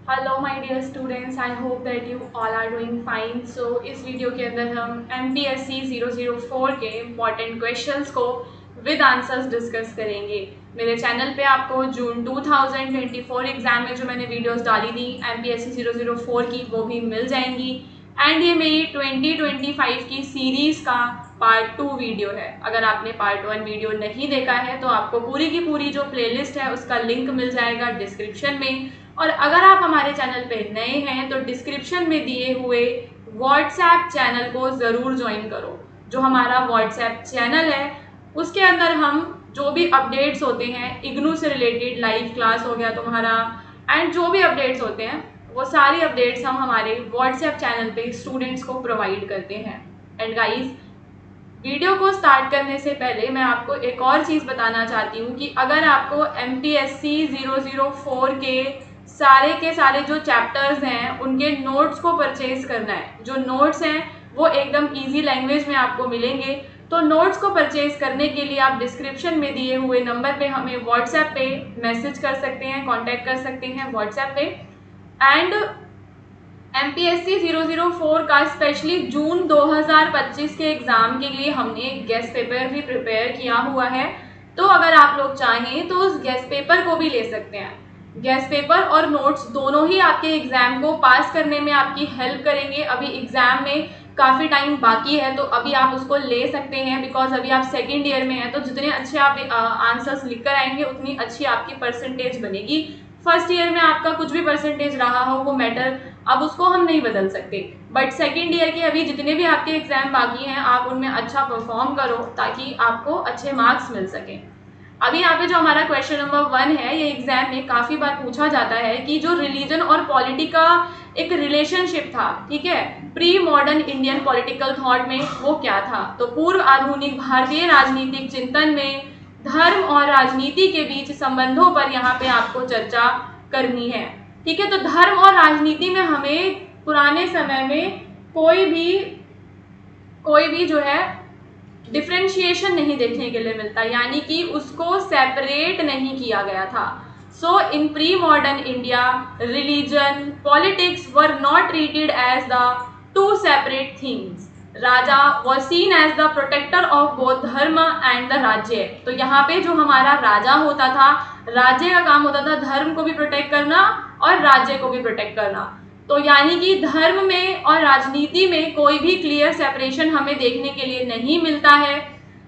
Hello my dear students, I hope that you all are doing fine. So इस video के अंदर हम MPSC 004 के इम्पॉर्टेंट क्वेश्चंस को विद आंसर्स डिस्कस करेंगे। मेरे चैनल पे आपको जून 2024 एग्जाम में जो मैंने वीडियोस डाली थी MPSC 004 की, वो भी मिल जाएंगी। एंड ये मेरी 2025 की सीरीज़ का पार्ट 2 वीडियो है। अगर आपने पार्ट 1 वीडियो नहीं देखा है तो आपको पूरी की पूरी जो प्लेलिस्ट है उसका लिंक मिल जाएगा डिस्क्रिप्शन में। और अगर आप हमारे चैनल पे नए हैं तो डिस्क्रिप्शन में दिए हुए व्हाट्सएप चैनल को ज़रूर ज्वाइन करो। जो हमारा व्हाट्सएप चैनल है उसके अंदर हम जो भी अपडेट्स होते हैं, इग्नू से रिलेटेड लाइव क्लास हो गया तुम्हारा, एंड जो भी अपडेट्स होते हैं वो सारी अपडेट्स हम हमारे व्हाट्सएप चैनल पे स्टूडेंट्स को प्रोवाइड करते हैं। एंड गाइस, वीडियो को स्टार्ट करने से पहले मैं आपको एक और चीज़ बताना चाहती हूँ कि अगर आपको MPSC 004 के सारे जो चैप्टर्स हैं उनके नोट्स को परचेज करना है, जो नोट्स हैं वो एकदम इजी लैंग्वेज में आपको मिलेंगे। तो नोट्स को परचेज करने के लिए आप डिस्क्रिप्शन में दिए हुए नंबर पे हमें व्हाट्सएप पे मैसेज कर सकते हैं, कांटेक्ट कर सकते हैं व्हाट्सएप पे। एंड MPSC 004 का स्पेशली जून 2025 के एग्ज़ाम के लिए हमने गेस्ट पेपर भी प्रिपेयर किया हुआ है। तो अगर आप लोग चाहें तो उस गेस्ट पेपर को भी ले सकते हैं। गेस्ट पेपर और नोट्स दोनों ही आपके एग्ज़ाम को पास करने में आपकी हेल्प करेंगे। अभी एग्ज़ाम में काफ़ी टाइम बाकी है तो अभी आप उसको ले सकते हैं, बिकॉज अभी आप सेकेंड ईयर में हैं। तो जितने अच्छे आप आंसर्स लिख कर आएंगे उतनी अच्छी आपकी परसेंटेज बनेगी। फर्स्ट ईयर में आपका कुछ भी परसेंटेज रहा हो वो मैटर, अब उसको हम नहीं बदल सकते, बट सेकेंड ईयर के अभी जितने भी आपके एग्जाम बाकी हैं आप उनमें अच्छा परफॉर्म करो ताकि आपको अच्छे मार्क्स मिल सकें। अभी यहाँ पे जो हमारा क्वेश्चन नंबर 1 है, ये एग्जाम में काफ़ी बार पूछा जाता है कि जो रिलीजन और पॉलिटी का एक रिलेशनशिप था, ठीक है, pre modern Indian political thought में, वो क्या था। तो पूर्व आधुनिक भारतीय राजनीतिक चिंतन में धर्म और राजनीति के बीच संबंधों पर यहाँ पे आपको चर्चा करनी है, ठीक है। तो धर्म और राजनीति में हमें पुराने समय में कोई भी जो है डिफरेंशिएशन नहीं देखने के लिए मिलता, यानी कि उसको सेपरेट नहीं किया गया था। So in pre modern India religion politics were not treated as the two separate things. Raja was seen as the protector of both dharma and the rajya. तो यहाँ पे जो हमारा राजा होता था, राज्य का काम होता था धर्म को भी प्रोटेक्ट करना और राज्य को भी प्रोटेक्ट करना। तो यानी कि धर्म में और राजनीति में कोई भी क्लियर सेपरेशन हमें देखने के लिए नहीं मिलता है।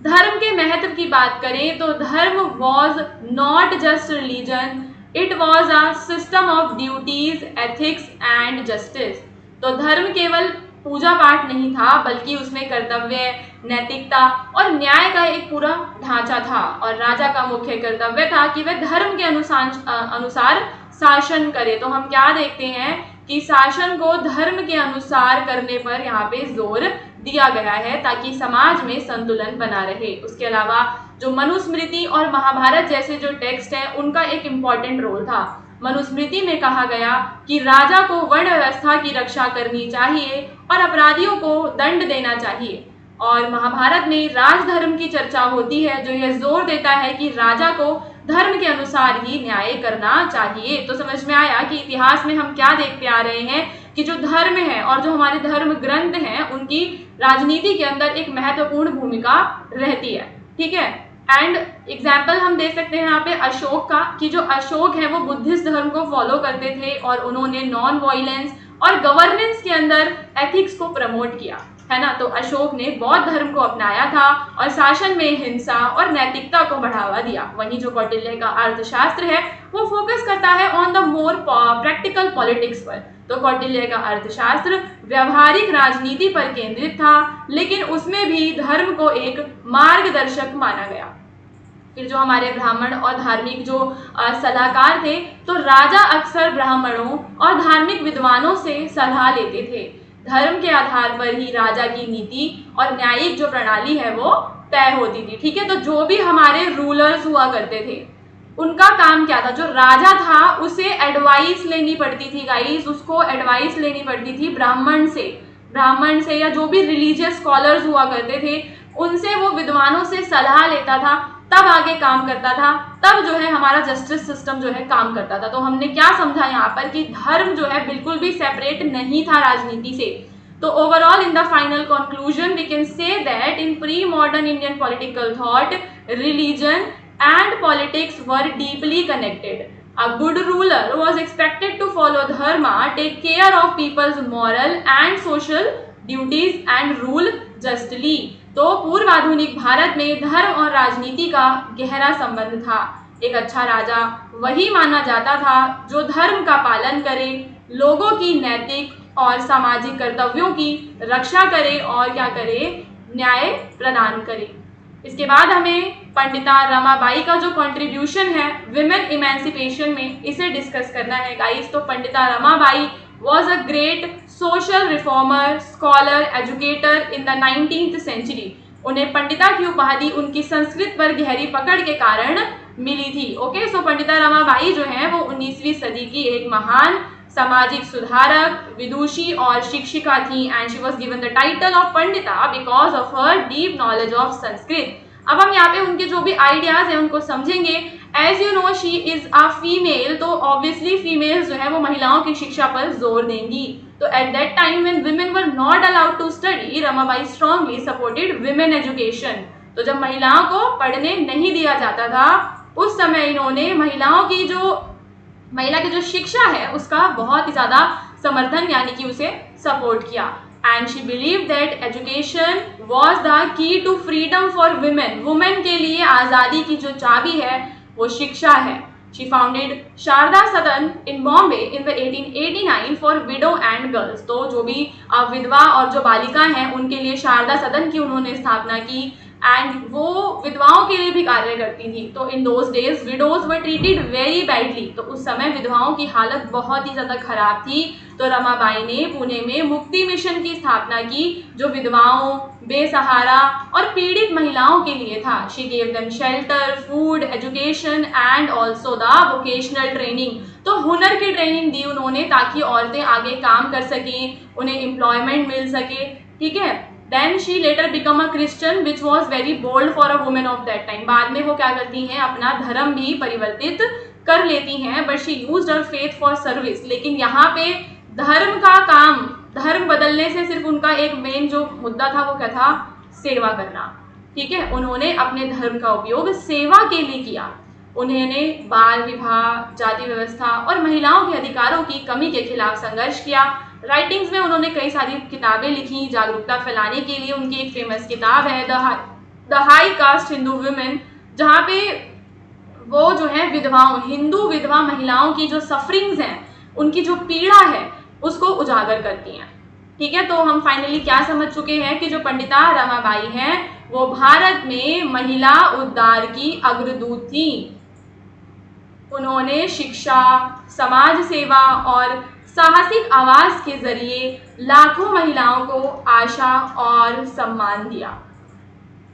धर्म के महत्व की बात करें तो धर्म was not just religion, it was a system of duties, ethics and justice. तो धर्म केवल पूजा पाठ नहीं था, बल्कि उसमें कर्तव्य, नैतिकता और न्याय का एक पूरा ढांचा था। और राजा का मुख्य कर्तव्य था कि वह धर्म के अनुसार शासन करे। तो हम क्या देखते हैं कि शासन को धर्म के अनुसार करने पर यहाँ पे जोर दिया गया है ताकि समाज में संतुलन बना रहे। उसके अलावा जो मनुस्मृति और महाभारत जैसे जो टेक्स्ट हैं उनका एक इम्पॉर्टेंट रोल था। मनुस्मृति में कहा गया कि राजा को वर्ण व्यवस्था की रक्षा करनी चाहिए और अपराधियों को दंड देना चाहिए। और महाभारत में राजधर्म की चर्चा होती है जो यह जोर देता है कि राजा को धर्म के अनुसार ही न्याय करना चाहिए। तो समझ में आया कि इतिहास में हम क्या देखते आ रहे हैं कि जो धर्म है और जो हमारे धर्म ग्रंथ हैं उनकी राजनीति के अंदर एक महत्वपूर्ण भूमिका रहती है, ठीक है। एंड एग्जाम्पल हम दे सकते हैं यहाँ पे अशोक का, कि जो अशोक है वो बुद्धिस्ट धर्म को फॉलो करते थे और उन्होंने नॉन वायलेंस और गवर्नेंस के अंदर एथिक्स को प्रमोट किया, है ना। तो अशोक ने बौद्ध धर्म को अपनाया था और शासन में हिंसा और नैतिकता को बढ़ावा दिया। वहीं जो कौटिल्य का अर्थशास्त्र है वो फोकस करता है on the more practical politics पर। तो कौटिल्य का अर्थशास्त्र व्यवहारिक राजनीति पर केंद्रित था, लेकिन उसमें भी धर्म को एक मार्गदर्शक माना गया। फिर जो हमारे ब्राह्मण और धार्मिक जो सलाहकार थे, तो राजा अक्सर ब्राह्मणों और धार्मिक विद्वानों से सलाह लेते थे। धर्म के आधार पर ही राजा की नीति और न्यायिक जो प्रणाली है वो तय होती थी, ठीक है। तो जो भी हमारे रूलर्स हुआ करते थे उनका काम क्या था, जो राजा था उसे एडवाइस लेनी पड़ती थी गाइस, उसको एडवाइस लेनी पड़ती थी ब्राह्मण से या जो भी रिलीजियस स्कॉलर्स हुआ करते थे उनसे, वो विद्वानों से सलाह लेता था तब आगे काम करता था, तब जो है हमारा जस्टिस सिस्टम जो है काम करता था। तो हमने क्या समझा यहाँ पर कि धर्म जो है बिल्कुल भी सेपरेट नहीं था राजनीति से। तो overall in the final conclusion we can say that in pre modern Indian political thought religion and politics were deeply connected. A good ruler was expected to follow dharma, take care of people's moral and social duties and rule justly. तो पूर्व आधुनिक भारत में धर्म और राजनीति का गहरा संबंध था। एक अच्छा राजा वही माना जाता था जो धर्म का पालन करे, लोगों की नैतिक और सामाजिक कर्तव्यों की रक्षा करे और क्या करे, न्याय प्रदान करे। इसके बाद हमें पंडिता रमाबाई का जो कंट्रीब्यूशन है विमेन इमेंसिपेशन में, इसे डिस्कस करना है गाइस। तो Pandita Ramabai was a great social reformer, scholar, educator in the 19th century. उन्हें पंडिता की उपाधि उनकी संस्कृत पर गहरी पकड़ के कारण मिली थी। ओके, सो पंडिता रमाबाई जो है वो 19वीं सदी की एक महान सामाजिक सुधारक, विदुषी और शिक्षिका थी and she was given the title of pandita because of her deep knowledge of Sanskrit. अब हम यहाँ पे उनके जो भी आइडियाज हैं उनको समझेंगे। As you know she is a female, तो ऑब्वियसली फीमेल्स जो है वो महिलाओं की शिक्षा पर जोर देंगी। तो at that time when women were not allowed to study, Ramabai strongly supported women education. तो जब महिलाओं को पढ़ने नहीं दिया जाता था उस समय इन्होंने महिला की जो शिक्षा है उसका बहुत ही ज़्यादा समर्थन यानी कि उसे सपोर्ट किया। And she believe that education was the key to freedom for women. Women के लिए आज़ादी की जो चाबी है वो शिक्षा है। She founded Sharada Sadan in Bombay in the 1889 for widow and girls. तो जो भी विधवा और जो बालिका हैं उनके लिए शारदा सदन की उन्होंने स्थापना की एंड वो विधवाओं के लिए भी कार्य करती थी। तो in those days widows were treated very badly. तो उस समय विधवाओं की हालत बहुत ही ज़्यादा खराब थी। तो रमाबाई ने पुणे में मुक्ति मिशन की स्थापना की जो विधवाओं, बेसहारा और पीड़ित महिलाओं के लिए था। She gave them shelter, food, education and also the vocational training. तो हुनर की ट्रेनिंग दी उन्होंने ताकि औरतें आगे काम कर सकें, उन्हें एम्प्लॉयमेंट मिल सके। ठीक है, then she later become a Christian which was very bold for a women of that time. बाद में वो क्या करती हैं, अपना धर्म भी परिवर्तित कर लेती हैं, but she used her faith for service. लेकिन यहाँ पे धर्म का काम, धर्म बदलने से सिर्फ उनका एक मेन जो मुद्दा था वो क्या था, सेवा करना। ठीक है, उन्होंने अपने धर्म का उपयोग सेवा के लिए किया। उन्होंने बाल विवाह, जाति व्यवस्था और महिलाओं के अधिकारों की कमी के खिलाफ संघर्ष किया। राइटिंग्स में उन्होंने कई सारी किताबें लिखी जागरूकता फैलाने के लिए। उनकी एक फेमस किताब है the high cast Hindu women, जहाँ पे वो जो है विधवाओं, हिंदू विधवा महिलाओं की जो सफरिंग्स हैं, उनकी जो पीड़ा है उसको उजागर करती हैं। ठीक है, तो हम फाइनली क्या समझ चुके हैं कि जो पंडिता रमाबाई हैं वो भारत में महिला उद्धार की अग्रदूत थी। उन्होंने शिक्षा, समाज सेवा और साहसिक आवाज के जरिए लाखों महिलाओं को आशा और सम्मान दिया।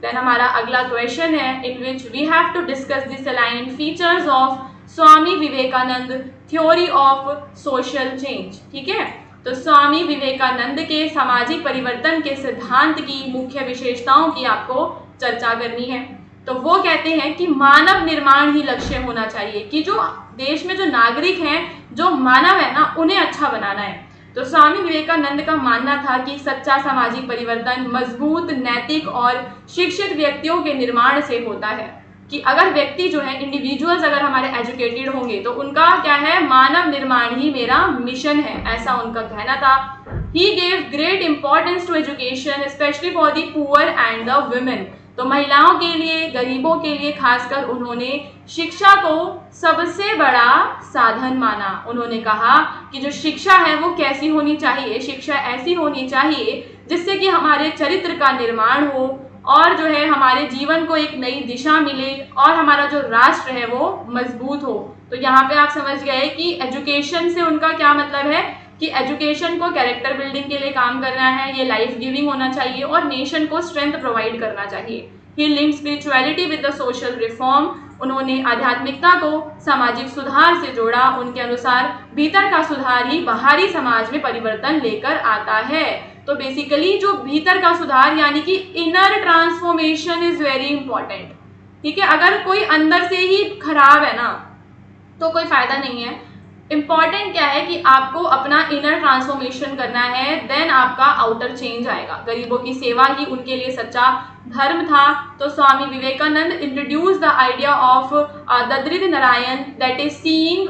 देन हमारा अगला क्वेश्चन है in which we have to discuss the salient features of Swami Vivekananda theory of social change. ठीक है, तो स्वामी विवेकानंद के सामाजिक परिवर्तन के सिद्धांत की मुख्य विशेषताओं की आपको चर्चा करनी है। तो वो कहते हैं कि मानव निर्माण ही लक्ष्य होना चाहिए, कि जो देश में जो नागरिक हैं, जो मानव है ना, उन्हें अच्छा बनाना है। तो स्वामी विवेकानंद का मानना था कि सच्चा सामाजिक परिवर्तन मजबूत, नैतिक और शिक्षित व्यक्तियों के निर्माण से होता है। कि अगर व्यक्ति जो है, इंडिविजुअल्स अगर हमारे एजुकेटेड होंगे तो उनका क्या है, मानव निर्माण ही मेरा मिशन है, ऐसा उनका कहना था। He gave great importance to education, especially for the poor and the women. तो महिलाओं के लिए, गरीबों के लिए खासकर उन्होंने शिक्षा को सबसे बड़ा साधन माना। उन्होंने कहा कि जो शिक्षा है वो कैसी होनी चाहिए, शिक्षा ऐसी होनी चाहिए जिससे कि हमारे चरित्र का निर्माण हो और जो है हमारे जीवन को एक नई दिशा मिले और हमारा जो राष्ट्र है वो मजबूत हो। तो यहाँ पे आप समझ गए कि एजुकेशन से उनका क्या मतलब है कि एजुकेशन को कैरेक्टर बिल्डिंग के लिए काम करना है, ये लाइफ गिविंग होना चाहिए और नेशन को स्ट्रेंथ प्रोवाइड करना चाहिए। He linked spirituality with the social reform. उन्होंने आध्यात्मिकता को सामाजिक सुधार से जोड़ा। उनके अनुसार भीतर का सुधार ही बाहरी समाज में परिवर्तन लेकर आता है। तो बेसिकली जो भीतर का सुधार यानी कि inner transformation is very important. ठीक है, अगर कोई अंदर से ही खराब है ना तो कोई फायदा नहीं है। इंपॉर्टेंट क्या है कि आपको अपना इनर ट्रांसफॉर्मेशन करना है, देन आपका आउटर चेंज आएगा। गरीबों की सेवा ही उनके लिए सच्चा धर्म था। तो Swami Vivekananda introduce the idea of daridra narayan, that is seeing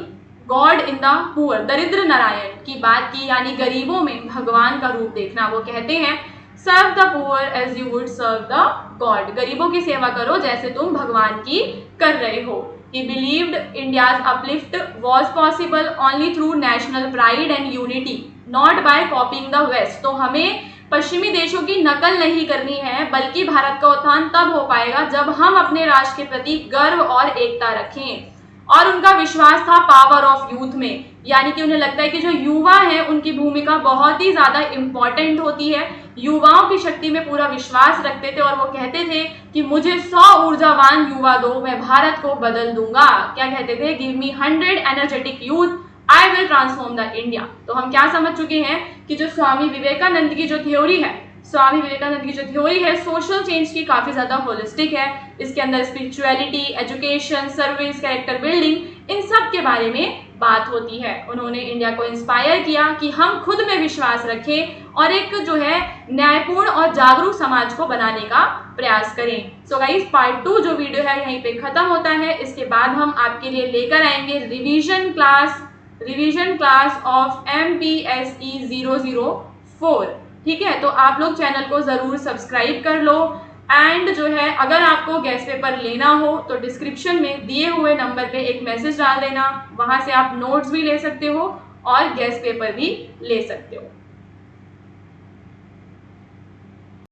God in the poor. दरिद्र नारायण की बात की, यानी गरीबों में भगवान का रूप देखना। वो कहते हैं serve the poor as you would serve the god. गरीबों की सेवा करो जैसे तुम भगवान की कर रहे हो। He believed India's uplift was possible only through national pride and unity, not by copying the West। तो हमें पश्चिमी देशों की नकल नहीं करनी है, बल्कि भारत का उत्थान तब हो पाएगा जब हम अपने राष्ट्र के प्रति गर्व और एकता रखें। और उनका विश्वास था पावर ऑफ यूथ में, यानी कि उन्हें लगता है कि जो युवा हैं उनकी भूमिका बहुत ही ज्यादा इंपॉर्टेंट होती है। युवाओं की शक्ति में पूरा विश्वास रखते थे और वो कहते थे कि मुझे 100 ऊर्जावान युवा दो, मैं भारत को बदल दूंगा। क्या कहते थे? Give me 100 energetic youth, I will transform the India. तो हम क्या समझ चुके हैं कि जो स्वामी विवेकानंद की जो थ्योरी है, स्वामी विवेकानंद की जो थ्योरी है सोशल चेंज की, काफी ज्यादा होलिस्टिक है। इसके अंदर spirituality, education, service, character building, इन सब के बारे में बात होती है। उन्होंने इंडिया को इंस्पायर किया कि हम खुद में विश्वास रखें और एक जो है न्यायपूर्ण और जागरूक समाज को बनाने का प्रयास करें। सो गाइस, पार्ट 2 जो वीडियो है यहीं पे खत्म होता है। इसके बाद हम आपके लिए लेकर आएंगे रिवीजन क्लास ऑफ MPSE 004। ठीक है, तो आप लोग चैनल को जरूर सब्सक्राइब कर लो। एंड जो है अगर आपको गैस पेपर लेना हो तो डिस्क्रिप्शन में दिए हुए नंबर पे एक मैसेज डाल देना, वहां से आप नोट्स भी ले सकते हो और गैस पेपर भी ले सकते हो।